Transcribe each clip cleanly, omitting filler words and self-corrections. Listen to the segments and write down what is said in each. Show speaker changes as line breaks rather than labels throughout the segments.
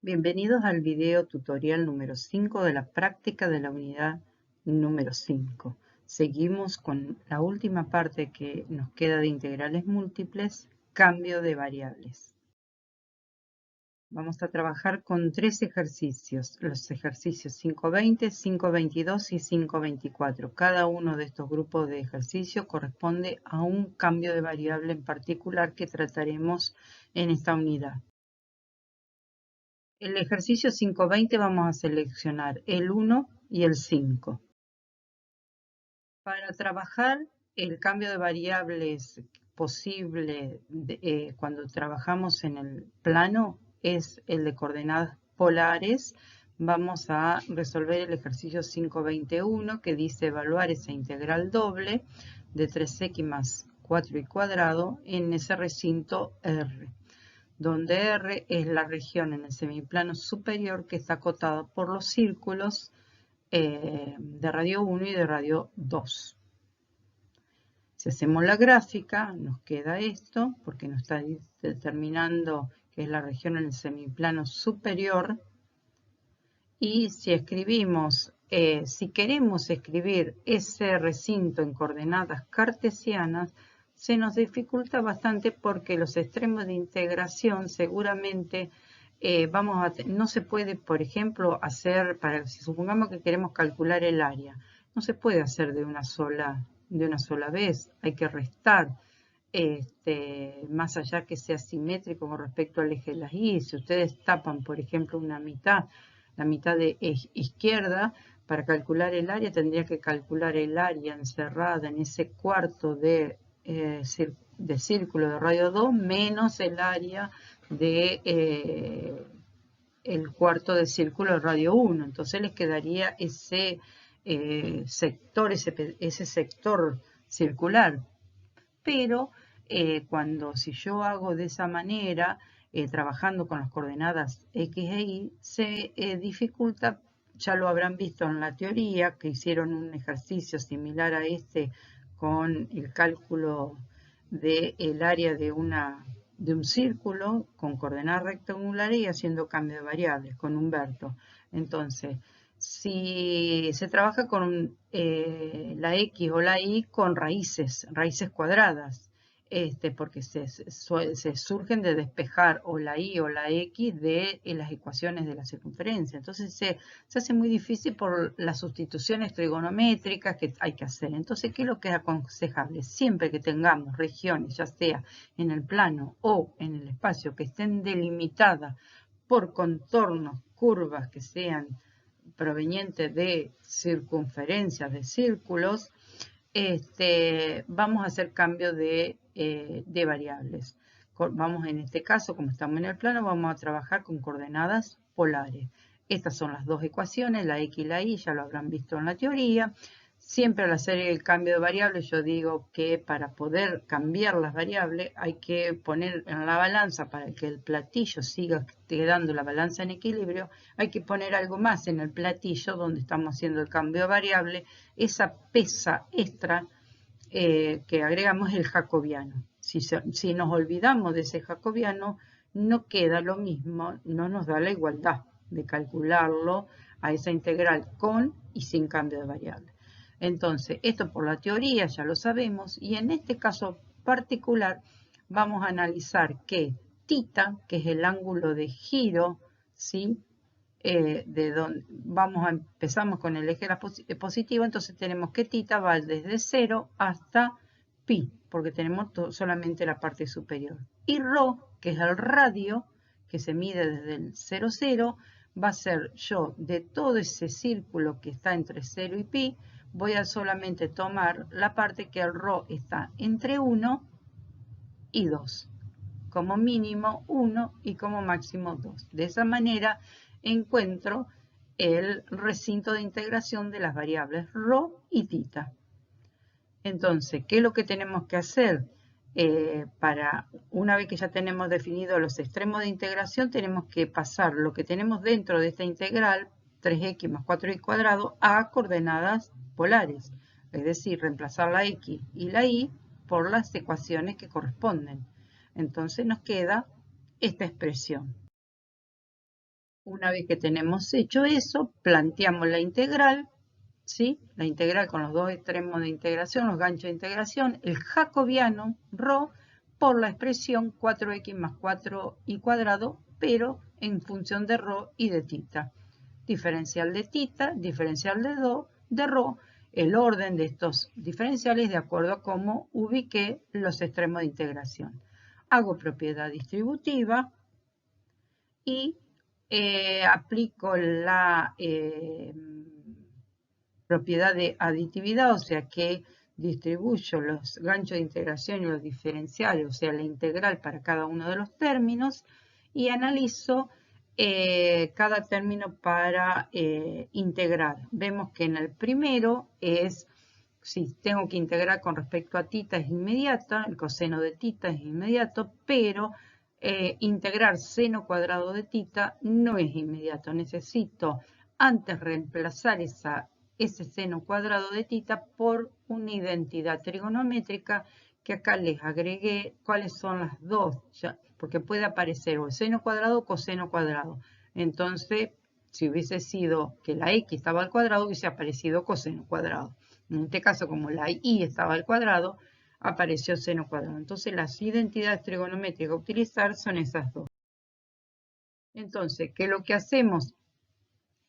Bienvenidos al video tutorial número 5 de la práctica de la unidad número 5. Seguimos con la última parte que nos queda de integrales múltiples, cambio de variables. Vamos a trabajar con tres ejercicios, los ejercicios 5.20, 5.22 y 5.24. Cada uno de estos grupos de ejercicios corresponde a un cambio de variable en particular que trataremos en esta unidad. El ejercicio 5.20 vamos a seleccionar el 1 y el 5. Para trabajar el cambio de variables posible cuando trabajamos en el plano es el de coordenadas polares. Vamos a resolver el ejercicio 5.21 que dice evaluar esa integral doble de 3x más 4y cuadrado en ese recinto R, donde R es la región en el semiplano superior que está acotada por los círculos de radio 1 y de radio 2. Si hacemos la gráfica, nos queda esto, porque nos está determinando que es la región en el semiplano superior. Y si escribimos, si queremos escribir ese recinto en coordenadas cartesianas, se nos dificulta bastante porque los extremos de integración seguramente no se puede, por ejemplo, hacer, si supongamos que queremos calcular el área, no se puede hacer de una sola vez, hay que restar, más allá que sea simétrico con respecto al eje de las Y. Si ustedes tapan, por ejemplo, la mitad de izquierda, para calcular el área tendría que calcular el área encerrada en ese cuarto de círculo de radio 2 menos el área de el cuarto de círculo de radio 1. Entonces les quedaría ese sector circular. Pero si yo hago de esa manera, trabajando con las coordenadas X e Y, se dificulta. Ya lo habrán visto en la teoría, que hicieron un ejercicio similar a este con el cálculo del área de un círculo con coordenadas rectangulares y haciendo cambio de variables con Humberto. Entonces, si se trabaja con la X o la Y con raíces cuadradas, porque se surgen de despejar o la Y o la X de las ecuaciones de la circunferencia. Entonces se hace muy difícil por las sustituciones trigonométricas que hay que hacer. Entonces, ¿qué es lo que es aconsejable? Siempre que tengamos regiones, ya sea en el plano o en el espacio, que estén delimitadas por contornos, curvas que sean provenientes de circunferencias de círculos, vamos a hacer cambio de variables. Vamos, en este caso, como estamos en el plano, vamos a trabajar con coordenadas polares. Estas son las dos ecuaciones, la X y la Y, ya lo habrán visto en la teoría. Siempre al hacer el cambio de variables, yo digo que para poder cambiar las variables hay que poner en la balanza, para que el platillo siga quedando la balanza en equilibrio, hay que poner algo más en el platillo donde estamos haciendo el cambio de variable, esa pesa extra que agregamos es el jacobiano. Si nos olvidamos de ese jacobiano, no queda lo mismo, no nos da la igualdad de calcularlo a esa integral con y sin cambio de variable. Entonces, esto por la teoría ya lo sabemos, y en este caso particular vamos a analizar que θ, que es el ángulo de giro, ¿sí? Empezamos con el eje positivo, entonces tenemos que θ va desde 0 hasta pi, porque tenemos solamente la parte superior. Y ρ, que es el radio, que se mide desde el 0, 0, va a ser yo de todo ese círculo que está entre 0 y pi, voy a solamente tomar la parte que el ρ está entre 1 y 2. Como mínimo 1 y como máximo 2. De esa manera encuentro el recinto de integración de las variables ρ y θ. Entonces, ¿qué es lo que tenemos que hacer? Una vez que ya tenemos definido los extremos de integración, tenemos que pasar lo que tenemos dentro de esta integral, 3x más 4y cuadrado, a coordenadas polares. Es decir, reemplazar la x y la y por las ecuaciones que corresponden. Entonces nos queda esta expresión. Una vez que tenemos hecho eso, planteamos la integral, ¿sí? La integral con los dos extremos de integración, los ganchos de integración, el jacobiano, ρ, por la expresión 4x más 4y cuadrado, pero en función de ρ y de tita. Diferencial de tita, diferencial de ρ, el orden de estos diferenciales de acuerdo a cómo ubiqué los extremos de integración. Hago propiedad distributiva y aplico la propiedad de aditividad, o sea que distribuyo los ganchos de integración y los diferenciales, o sea la integral para cada uno de los términos, y analizo cada término para integrar. Vemos que en el primero es, si tengo que integrar con respecto a tita es inmediata, el coseno de tita es inmediato, pero integrar seno cuadrado de tita no es inmediato. Necesito antes reemplazar ese seno cuadrado de tita por una identidad trigonométrica que acá les agregué cuáles son las dos, ya, porque puede aparecer o el seno cuadrado o coseno cuadrado. Entonces, si hubiese sido que la x estaba al cuadrado, hubiese aparecido coseno cuadrado. En este caso, como la y estaba al cuadrado, apareció seno cuadrado. Entonces, las identidades trigonométricas a utilizar son esas dos. Entonces, ¿qué es lo que hacemos?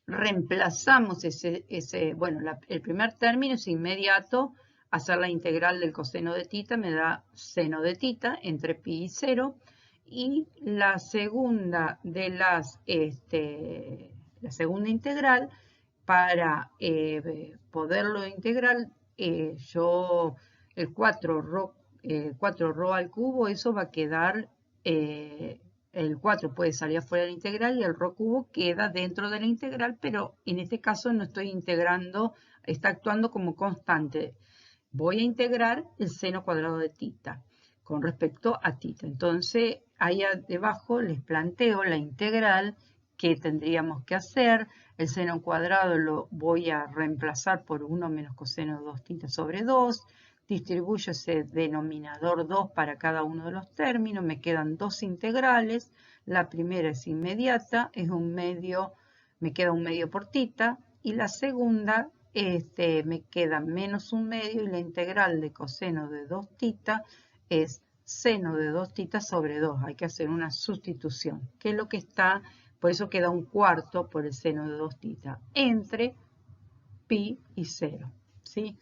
Reemplazamos el primer término es inmediato, hacer la integral del coseno de tita me da seno de tita entre pi y 0, y la segunda la segunda integral, para poderlo integrar, yo el 4 ρ al cubo, eso va a quedar, el 4 puede salir afuera de la integral y el ρ cubo queda dentro de la integral, pero en este caso no estoy integrando, está actuando como constante. Voy a integrar el seno cuadrado de tita con respecto a tita. Entonces, ahí debajo les planteo la integral que tendríamos que hacer. El seno cuadrado lo voy a reemplazar por 1 menos coseno de 2 tita sobre 2. Distribuyo ese denominador 2 para cada uno de los términos. Me quedan dos integrales. La primera es inmediata, es un medio, me queda un medio por tita. Y la segunda, me queda menos un medio, y la integral de coseno de 2 tita es seno de 2 tita sobre 2. Hay que hacer una sustitución, que es lo que está, por eso queda un cuarto por el seno de 2 tita, entre pi y 0, ¿sí?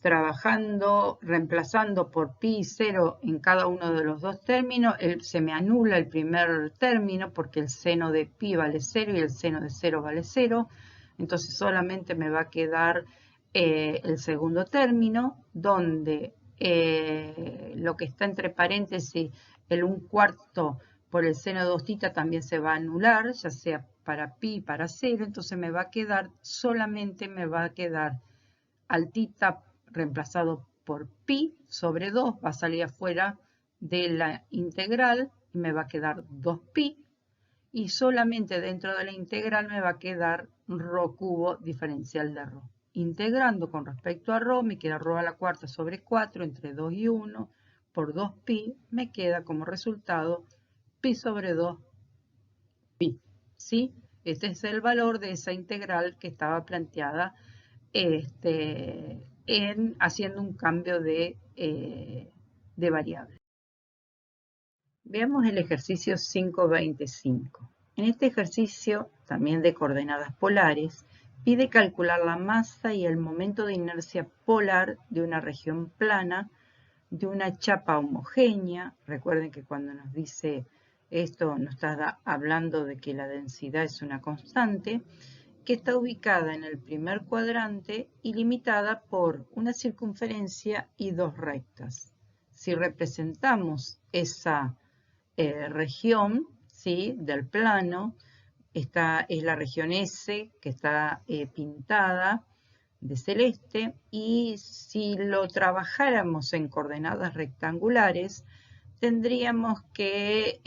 Trabajando, reemplazando por pi y 0 en cada uno de los dos términos, se me anula el primer término porque el seno de pi vale 0 y el seno de 0 vale 0. Entonces solamente me va a quedar el segundo término, donde lo que está entre paréntesis, el 1/4 por el seno de 2 tita también se va a anular, ya sea para pi y para 0. Entonces me va a quedar, solamente me va a quedar al tita reemplazado por pi sobre 2, va a salir afuera de la integral y me va a quedar 2pi, y solamente dentro de la integral me va a quedar ρ cubo diferencial de ρ. Integrando con respecto a ρ, me queda ρ a la cuarta sobre 4 entre 2 y 1 por 2pi, me queda como resultado pi sobre 2 pi, ¿sí? Este es el valor de esa integral que estaba planteada haciendo un cambio de variable. Veamos el ejercicio 5.25. En este ejercicio, también de coordenadas polares, pide calcular la masa y el momento de inercia polar de una región plana de una chapa homogénea. Recuerden que cuando nos dice esto, nos está hablando de que la densidad es una constante, que está ubicada en el primer cuadrante y limitada por una circunferencia y dos rectas. Si representamos esa región, ¿sí?, del plano, esta es la región S, que está pintada de celeste, y si lo trabajáramos en coordenadas rectangulares, tendríamos que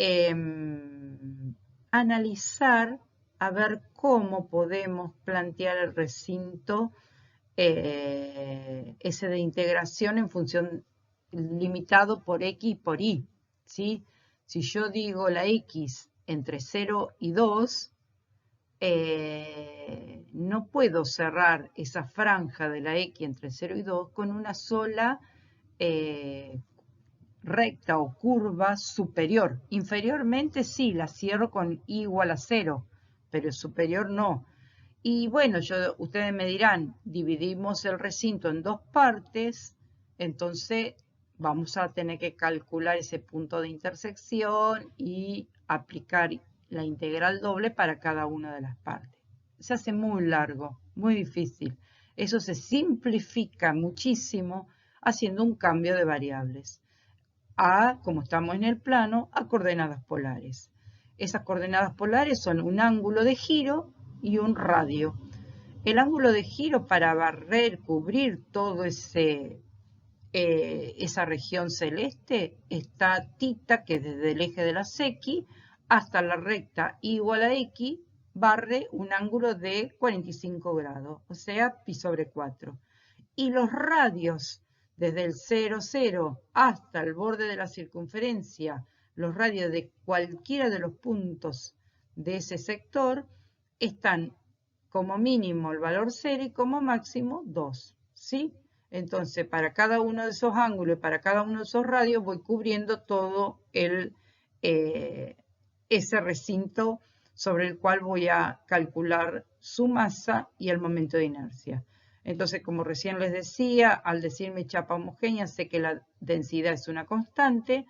analizar a ver cómo podemos plantear el recinto ese de integración en función limitado por X y por Y, ¿sí? Si yo digo la X entre 0 y 2, no puedo cerrar esa franja de la X entre 0 y 2 con una sola recta o curva superior. Inferiormente sí, la cierro con I igual a 0, pero superior no. Y bueno, ustedes me dirán, dividimos el recinto en dos partes, entonces vamos a tener que calcular ese punto de intersección y aplicar la integral doble para cada una de las partes. Se hace muy largo, muy difícil. Eso se simplifica muchísimo haciendo un cambio de variables. Como estamos en el plano, a coordenadas polares. Esas coordenadas polares son un ángulo de giro y un radio. El ángulo de giro para cubrir todo esa región celeste está θ, que desde el eje de las X hasta la recta igual a X barre un ángulo de 45 grados, o sea, pi sobre 4. Y los radios desde el 0, 0 hasta el borde de la circunferencia, los radios de cualquiera de los puntos de ese sector están como mínimo el valor 0 y como máximo 2, ¿sí? Entonces, para cada uno de esos ángulos y para cada uno de esos radios voy cubriendo todo ese recinto sobre el cual voy a calcular su masa y el momento de inercia. Entonces, como recién les decía, al decirme chapa homogénea, sé que la densidad es una constante.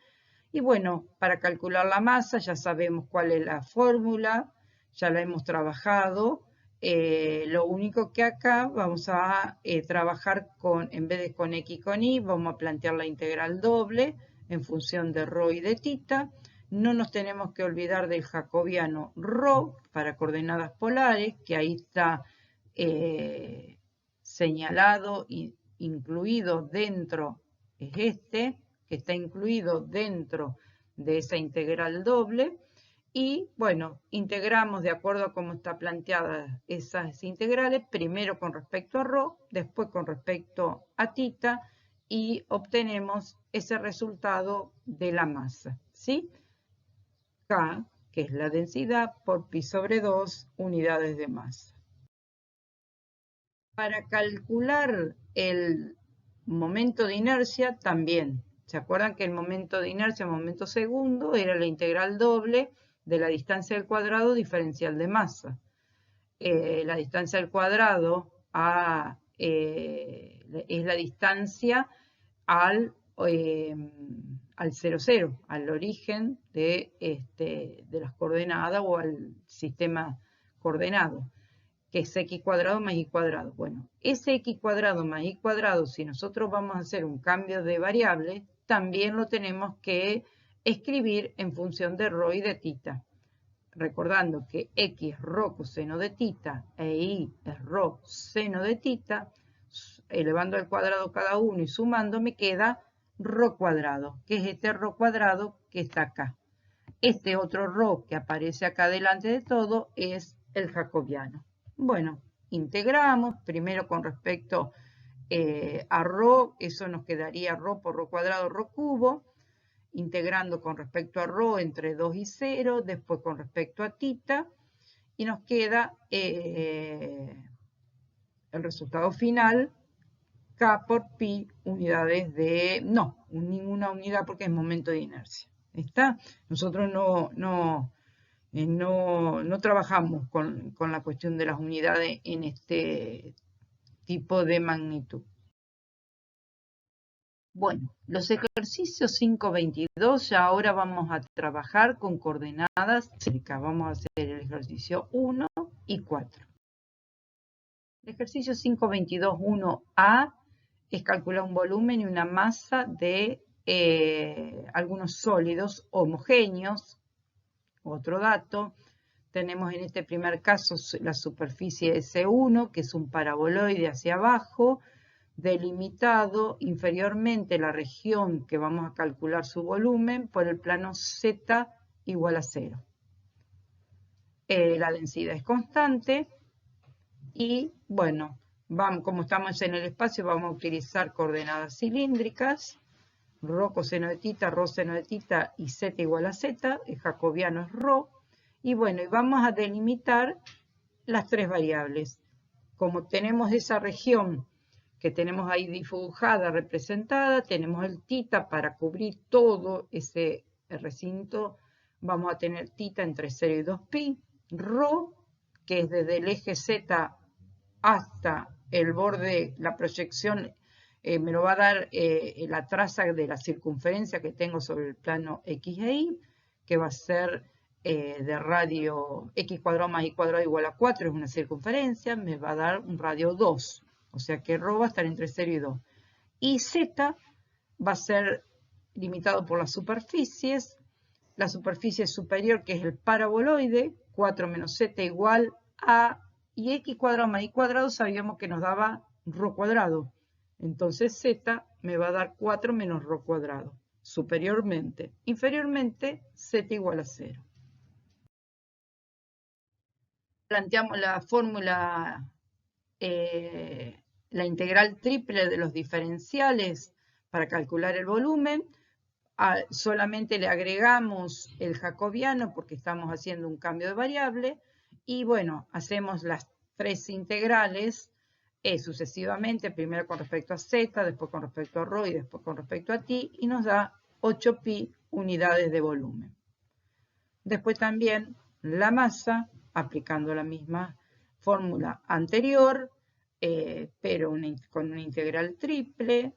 Y bueno, para calcular la masa ya sabemos cuál es la fórmula, ya la hemos trabajado. Lo único que acá vamos a trabajar en vez de con X y con Y, vamos a plantear la integral doble en función de ρ y de θ. No nos tenemos que olvidar del jacobiano ρ para coordenadas polares, que ahí está señalado y incluido dentro, es este, que está incluido dentro de esa integral doble. Y bueno, integramos de acuerdo a cómo está planteadas esas integrales, primero con respecto a ρ, después con respecto a θ, y obtenemos ese resultado de la masa, ¿sí? K, que es la densidad, por pi sobre 2 unidades de masa. Para calcular el momento de inercia también. ¿Se acuerdan que el momento de inercia, momento segundo, era la integral doble de la distancia al cuadrado diferencial de masa? La distancia al cuadrado es la distancia al 0, 0, al origen de las coordenadas o al sistema coordenado, que es x cuadrado más y cuadrado. Bueno, ese x cuadrado más y cuadrado, si nosotros vamos a hacer un cambio de variable, también lo tenemos que escribir en función de ρ y de θ. Recordando que x es ρ coseno de θ e y es ρ seno de θ, elevando al cuadrado cada uno y sumando me queda ρ cuadrado, que es este ρ cuadrado que está acá. Este otro ρ que aparece acá delante de todo es el jacobiano. Bueno, integramos primero con respecto a ρ, eso nos quedaría ρ por ρ cuadrado, ρ cubo, integrando con respecto a ρ entre 2 y 0, después con respecto a θ, y nos queda el resultado final, K por pi unidades de, no, ninguna unidad porque es momento de inercia. ¿Está? Nosotros no trabajamos con la cuestión de las unidades en este tipo de magnitud. Bueno, los ejercicios 5.22 ya ahora vamos a trabajar con coordenadas cerca. Vamos a hacer el ejercicio 1 y 4. El ejercicio 5.22.1a es calcular un volumen y una masa de algunos sólidos homogéneos. Otro dato, tenemos en este primer caso la superficie S1, que es un paraboloide hacia abajo, delimitado inferiormente la región que vamos a calcular su volumen por el plano Z igual a 0. La densidad es constante y bueno, como estamos en el espacio vamos a utilizar coordenadas cilíndricas, ρ coseno de θ, ρ seno de θ y Z igual a Z, el jacobiano es ρ. Y bueno, y vamos a delimitar las tres variables. Como tenemos esa región que tenemos ahí dibujada, representada, tenemos el θ para cubrir todo ese recinto. Vamos a tener θ entre 0 y 2pi, ρ, que es desde el eje Z hasta el borde, la proyección me lo va a dar la traza de la circunferencia que tengo sobre el plano X e Y, que va a ser de radio X cuadrado más Y cuadrado igual a 4, es una circunferencia, me va a dar un radio 2. O sea que ρ va a estar entre 0 y 2. Y Z va a ser limitado por las superficies. La superficie superior, que es el paraboloide, 4 menos Z igual a, y X cuadrado más Y cuadrado sabíamos que nos daba ρ cuadrado. Entonces Z me va a dar 4 menos ρ cuadrado, superiormente. Inferiormente, Z igual a 0. Planteamos la fórmula, la integral triple de los diferenciales para calcular el volumen. Solamente le agregamos el jacobiano porque estamos haciendo un cambio de variable. Y bueno, hacemos las tres integrales sucesivamente, primero con respecto a z, después con respecto a ρ y después con respecto a ti, y nos da 8pi unidades de volumen. Después también la masa, aplicando la misma fórmula anterior, pero con una integral triple.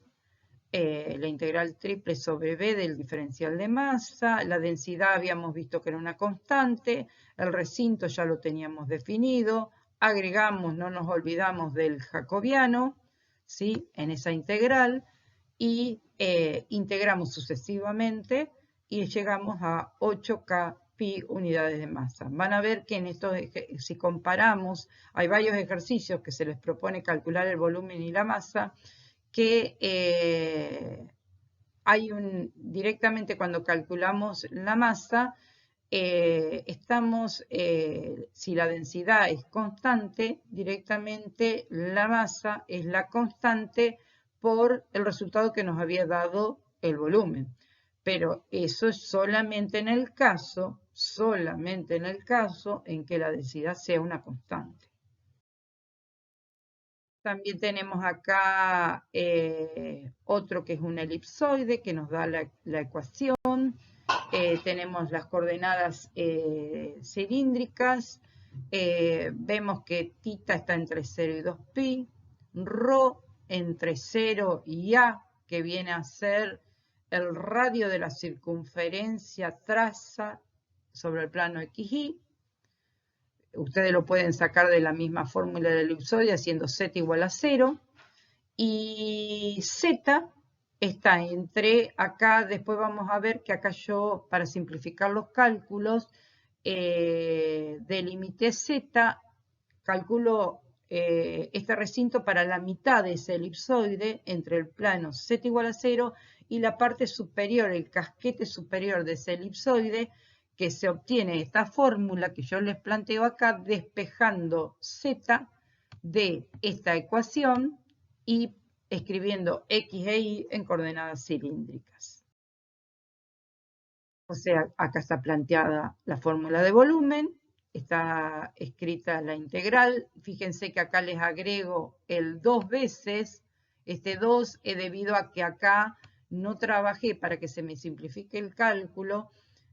La integral triple sobre B del diferencial de masa, la densidad habíamos visto que era una constante, el recinto ya lo teníamos definido, agregamos, no nos olvidamos del jacobiano, ¿sí? En esa integral, y integramos sucesivamente y llegamos a 8K pi unidades de masa. Van a ver que en estos, si comparamos, hay varios ejercicios que se les propone calcular el volumen y la masa, que directamente cuando calculamos la masa, si la densidad es constante, directamente la masa es la constante por el resultado que nos había dado el volumen. Pero eso es solamente en el caso en que la densidad sea una constante. También tenemos acá otro que es un elipsoide que nos da la ecuación. Tenemos las coordenadas cilíndricas. Vemos que θ está entre 0 y 2pi. ρ entre 0 y a, que viene a ser el radio de la circunferencia traza sobre el plano XY. Ustedes lo pueden sacar de la misma fórmula del elipsoide haciendo z igual a 0. Y z está entre acá, después vamos a ver que acá yo, para simplificar los cálculos, delimité z, calculo este recinto para la mitad de ese elipsoide entre el plano z igual a 0 y la parte superior, el casquete superior de ese elipsoide, que se obtiene esta fórmula que yo les planteo acá, despejando z de esta ecuación y escribiendo x e y en coordenadas cilíndricas. O sea, acá está planteada la fórmula de volumen, está escrita la integral. Fíjense que acá les agrego el 2 veces. Este 2 es debido a que acá no trabajé, para que se me simplifique el cálculo,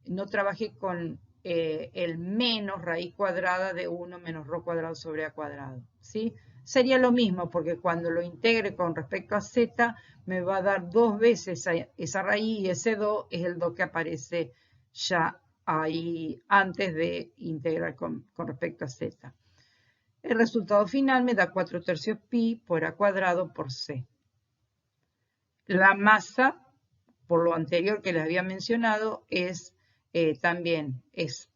no trabajé con el menos raíz cuadrada de 1 menos ρ cuadrado sobre a cuadrado, ¿sí? Sería lo mismo, porque cuando lo integre con respecto a z, me va a dar 2 veces esa raíz, y ese 2 es el 2 que aparece ya ahí antes de integrar con respecto a z. El resultado final me da 4/3 pi por a cuadrado por c. La masa, por lo anterior que les había mencionado, también es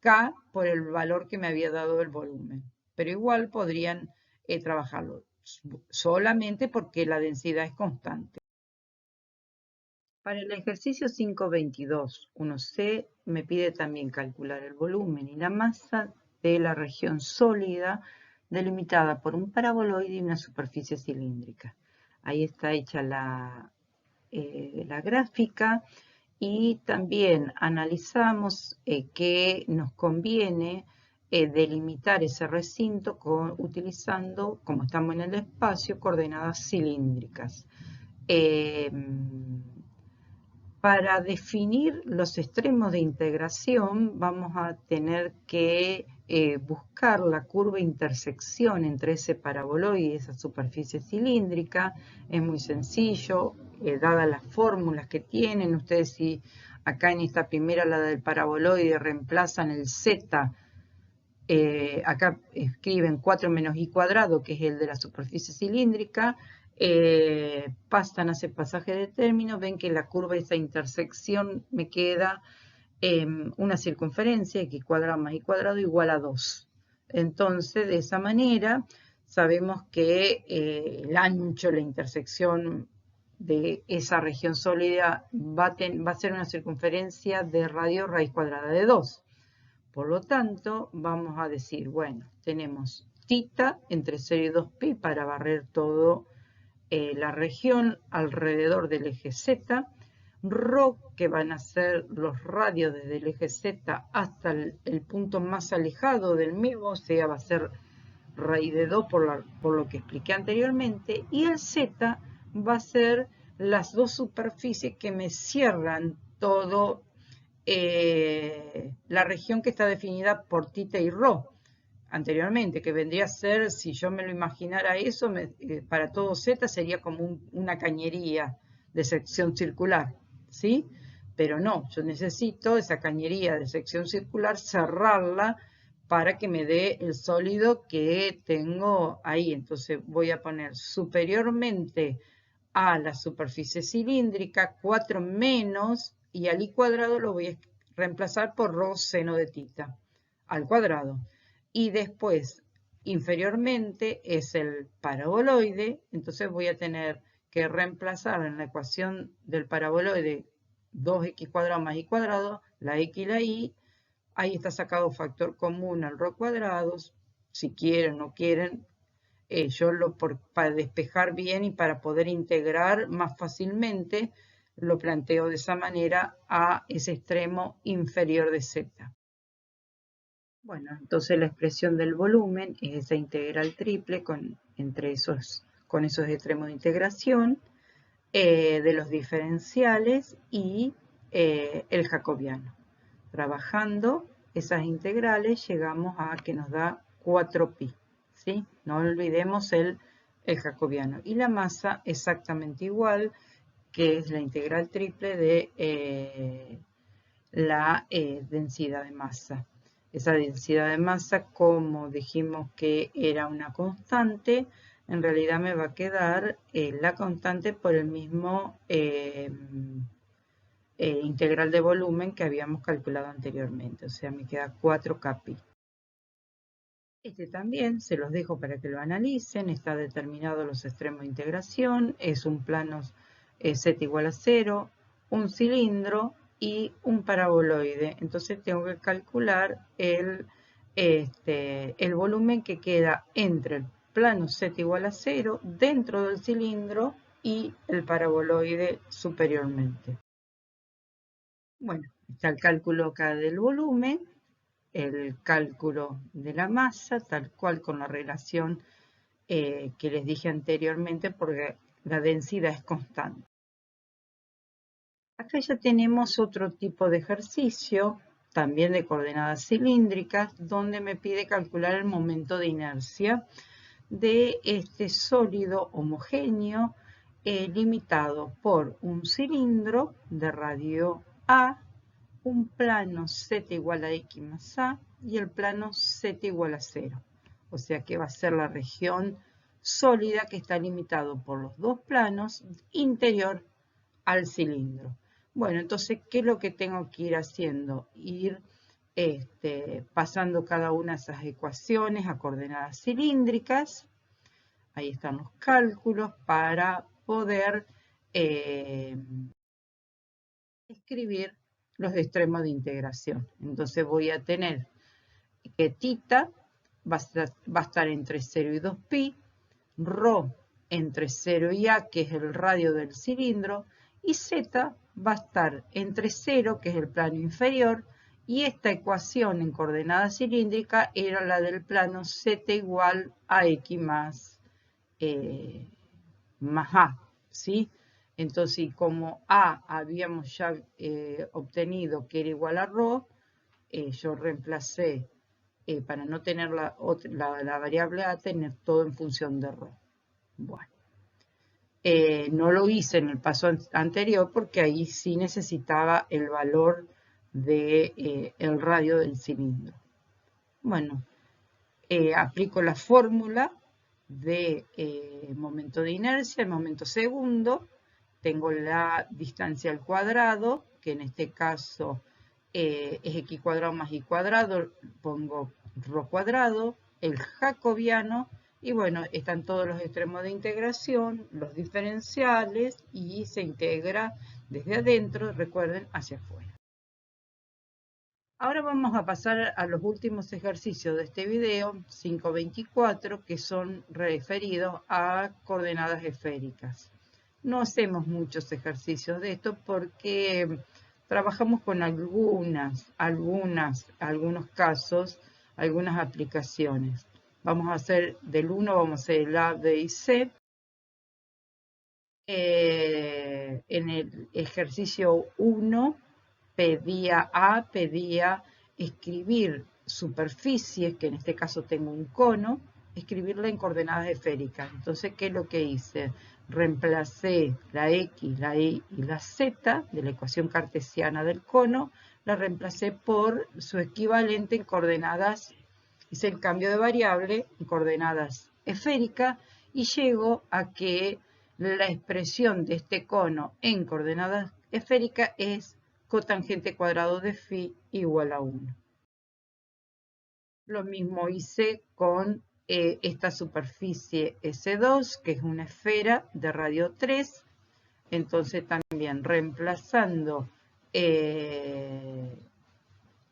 K por el valor que me había dado el volumen. Pero igual podrían trabajarlo solamente porque la densidad es constante. Para el ejercicio 5.22, 1C me pide también calcular el volumen y la masa de la región sólida delimitada por un paraboloide y una superficie cilíndrica. Ahí está hecha la gráfica y también analizamos que nos conviene delimitar ese recinto utilizando, como estamos en el espacio, coordenadas cilíndricas. Para definir los extremos de integración vamos a tener que buscar la curva de intersección entre ese paraboloide y esa superficie cilíndrica. Es muy sencillo, dadas las fórmulas que tienen. Ustedes si acá en esta primera, la del paraboloide, reemplazan el z, acá escriben 4 menos i cuadrado, que es el de la superficie cilíndrica, pasan a ese pasaje de términos, ven que la curva de esa intersección me queda una circunferencia, x cuadrado más y cuadrado igual a 2. Entonces, de esa manera, sabemos que el ancho, la intersección de esa región sólida va a ser una circunferencia de radio raíz cuadrada de 2. Por lo tanto, vamos a decir, bueno, tenemos θ entre 0 y 2pi para barrer todo la región alrededor del eje Z, ρ, que van a ser los radios desde el eje Z hasta el punto más alejado del mismo, o sea, va a ser raíz de 2 por lo que expliqué anteriormente, y el Z va a ser las dos superficies que me cierran todo la región que está definida por θ y ρ anteriormente, que vendría a ser, si yo me lo imaginara eso, para todo Z sería como una cañería de sección circular, ¿sí? Pero no, yo necesito esa cañería de sección circular cerrarla para que me dé el sólido que tengo ahí. Entonces voy a poner superiormente a la superficie cilíndrica 4 menos, y al i cuadrado lo voy a reemplazar por ρ seno de θ al cuadrado. Y después, inferiormente, es el paraboloide, entonces voy a tener que reemplazar en la ecuación del paraboloide 2x cuadrado más y cuadrado, la x y la y, ahí está sacado factor común al ρ cuadrado, si quieren o no quieren, yo para despejar bien y para poder integrar más fácilmente, lo planteo de esa manera a ese extremo inferior de Z. Bueno, entonces la expresión del volumen es esa integral triple con esos extremos de integración, de los diferenciales y el jacobiano. Trabajando esas integrales llegamos a que nos da 4pi, ¿sí? No olvidemos el jacobiano. Y la masa exactamente igual, que es la integral triple de la densidad de masa. Esa densidad de masa, como dijimos que era una constante, en realidad me va a quedar la constante por el mismo integral de volumen que habíamos calculado anteriormente. O sea, me queda 4kpi. Este también se los dejo para que lo analicen. Está determinado los extremos de integración. Es un plano z igual a 0, un cilindro y un paraboloide. Entonces tengo que calcular el volumen que queda entre el plano z igual a 0 dentro del cilindro y el paraboloide superiormente. Bueno, está el cálculo acá del volumen, el cálculo de la masa, tal cual con la relación que les dije anteriormente, porque la densidad es constante. Acá ya tenemos otro tipo de ejercicio, también de coordenadas cilíndricas, donde me pide calcular el momento de inercia de este sólido homogéneo limitado por un cilindro de radio A, un plano z igual a x más a y el plano z igual a 0. O sea que va a ser la región sólida que está limitado por los dos planos interior al cilindro. Bueno, entonces, ¿qué es lo que tengo que ir haciendo? Ir pasando cada una de esas ecuaciones a coordenadas cilíndricas. Ahí están los cálculos para poder escribir los extremos de integración. Entonces voy a tener que θ va a estar entre 0 y 2pi, ρ entre 0 y a, que es el radio del cilindro, y Z va a estar entre 0, que es el plano inferior, y esta ecuación en coordenada cilíndrica era la del plano Z igual a X más A, ¿sí? Entonces, como A habíamos ya obtenido que era igual a ρ, yo reemplacé, para no tener la variable A, tener todo en función de ρ. Bueno, no lo hice en el paso anterior porque ahí sí necesitaba el valor de el radio del cilindro. Bueno, aplico la fórmula de momento de inercia, el momento segundo, tengo la distancia al cuadrado, que en este caso es x cuadrado más y cuadrado, pongo ρ cuadrado, el jacobiano, y bueno, están todos los extremos de integración, los diferenciales, y se integra desde adentro, recuerden, hacia afuera. Ahora vamos a pasar a los últimos ejercicios de este video, 5.24, que son referidos a coordenadas esféricas. No hacemos muchos ejercicios de esto porque trabajamos con algunos casos, algunas aplicaciones. Vamos a hacer del 1, vamos a hacer el A, B y C. En el ejercicio 1 pedía escribir superficies, que en este caso tengo un cono, escribirla en coordenadas esféricas. Entonces, ¿qué es lo que hice? Reemplacé la X, la Y y la Z de la ecuación cartesiana del cono, la reemplacé por su equivalente en coordenadas, hice el cambio de variable en coordenadas esféricas y llego a que la expresión de este cono en coordenadas esféricas es cotangente cuadrado de φ igual a 1. Lo mismo hice con esta superficie S2, que es una esfera de radio 3. Entonces también reemplazando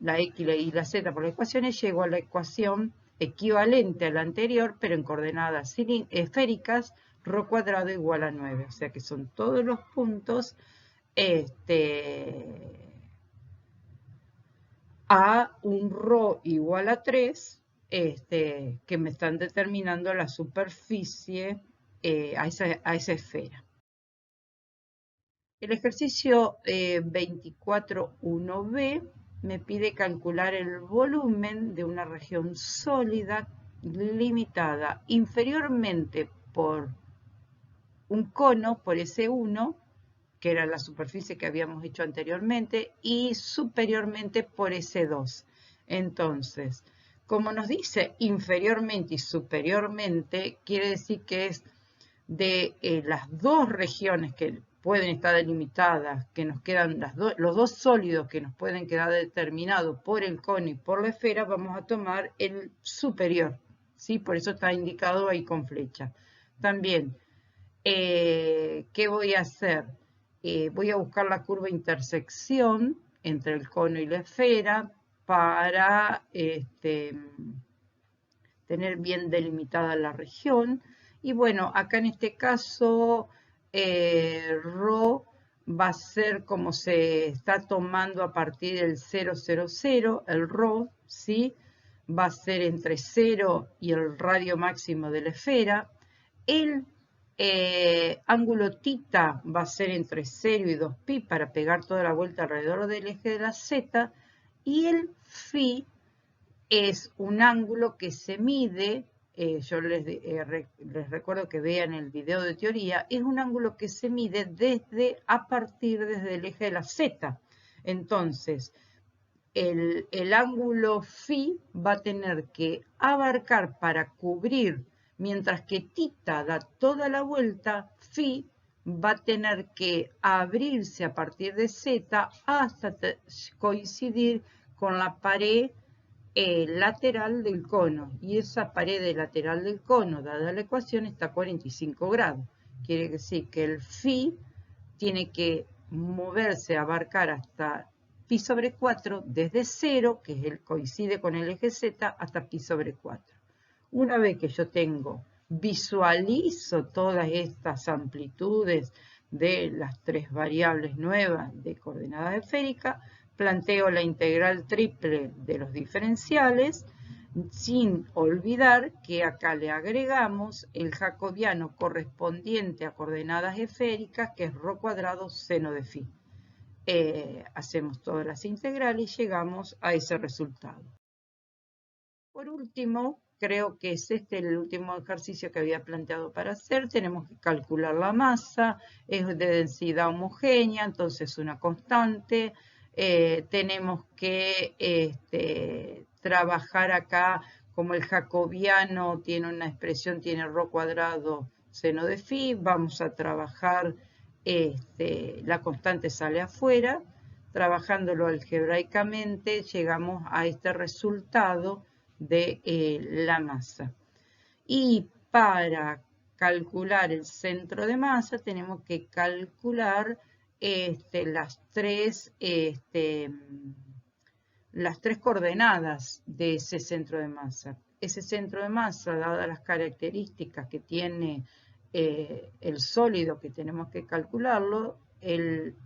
la X y la Z por las ecuaciones, llego a la ecuación equivalente a la anterior, pero en coordenadas esféricas, ρ cuadrado igual a 9. O sea que son todos los puntos a un ρ igual a 3, que me están determinando la superficie a esa esfera. El ejercicio 24.1b me pide calcular el volumen de una región sólida limitada inferiormente por un cono, por S1, que era la superficie que habíamos hecho anteriormente, y superiormente por S2. Entonces, como nos dice inferiormente y superiormente, quiere decir que es de las dos regiones que pueden estar delimitadas, que nos quedan los dos sólidos que nos pueden quedar determinados por el cono y por la esfera, vamos a tomar el superior, ¿sí? Por eso está indicado ahí con flecha. También, ¿qué voy a hacer? Voy a buscar la curva intersección entre el cono y la esfera para tener bien delimitada la región. Y bueno, acá en este caso, ρ va a ser como se está tomando a partir del 0, 0, 0, el ρ, ¿sí? Va a ser entre 0 y el radio máximo de la esfera. El ángulo θ va a ser entre 0 y 2π para pegar toda la vuelta alrededor del eje de la Z. Y el φ es un ángulo que se mide, yo les recuerdo que vean el video de teoría, es un ángulo que se mide desde el eje de la Z. Entonces, el ángulo φ va a tener que abarcar para cubrir, mientras que θ da toda la vuelta, φ va a tener que abrirse a partir de Z hasta coincidir con la pared lateral del cono, y esa pared lateral del cono, dada la ecuación, está a 45 grados. Quiere decir que el φ tiene que moverse, abarcar hasta π sobre 4 desde 0, que coincide con el eje Z, hasta π sobre 4. Una vez que yo visualizo todas estas amplitudes de las 3 variables nuevas de coordenadas esféricas, planteo la integral triple de los diferenciales, sin olvidar que acá le agregamos el jacobiano correspondiente a coordenadas esféricas, que es ρ cuadrado seno de phi. Hacemos todas las integrales y llegamos a ese resultado. Por último, creo que es este el último ejercicio que había planteado para hacer. Tenemos que calcular la masa, es de densidad homogénea, entonces una constante. Tenemos que trabajar acá, como el jacobiano tiene una expresión, tiene ρ cuadrado seno de phi, vamos a trabajar, la constante sale afuera, trabajándolo algebraicamente llegamos a este resultado de la masa. Y para calcular el centro de masa tenemos que calcular las tres coordenadas de ese centro de masa. Ese centro de masa, dadas las características que tiene el sólido que tenemos que calcularlo,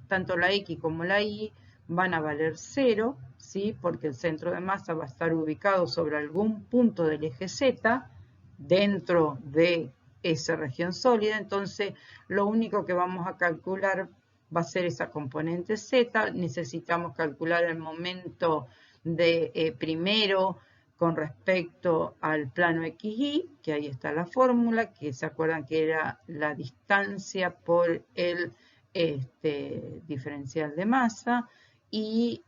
tanto la X como la Y van a valer 0, ¿sí? Porque el centro de masa va a estar ubicado sobre algún punto del eje Z dentro de esa región sólida. Entonces, lo único que vamos a calcular va a ser esa componente Z. Necesitamos calcular el momento de primero con respecto al plano XY, que ahí está la fórmula, que se acuerdan que era la distancia por el diferencial de masa. Y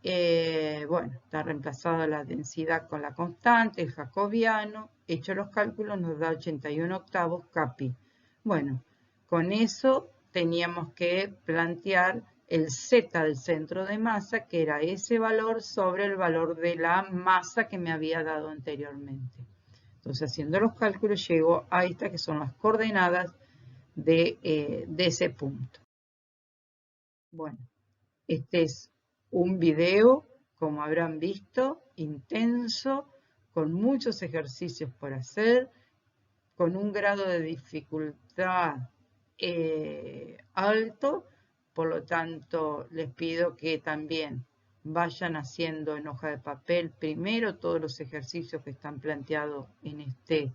bueno, está reemplazada la densidad con la constante, el jacobiano. Hecho los cálculos nos da 81 octavos Kpi. Bueno, con eso teníamos que plantear el Z del centro de masa, que era ese valor sobre el valor de la masa que me había dado anteriormente. Entonces, haciendo los cálculos, llego a estas que son las coordenadas de ese punto. Bueno, este es un video, como habrán visto, intenso, con muchos ejercicios por hacer, con un grado de dificultad alto. Por lo tanto, les pido que también vayan haciendo en hoja de papel primero todos los ejercicios que están planteados en este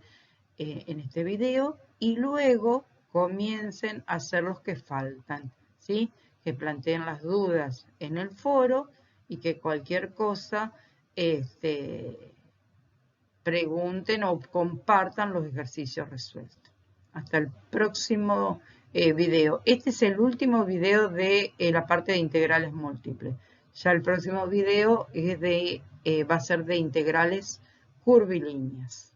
video y luego comiencen a hacer los que faltan, ¿sí? Que planteen las dudas en el foro y que cualquier cosa pregunten o compartan los ejercicios resueltos. Hasta el próximo video. Este es el último video de la parte de integrales múltiples. Ya el próximo video es va a ser de integrales curvilíneas.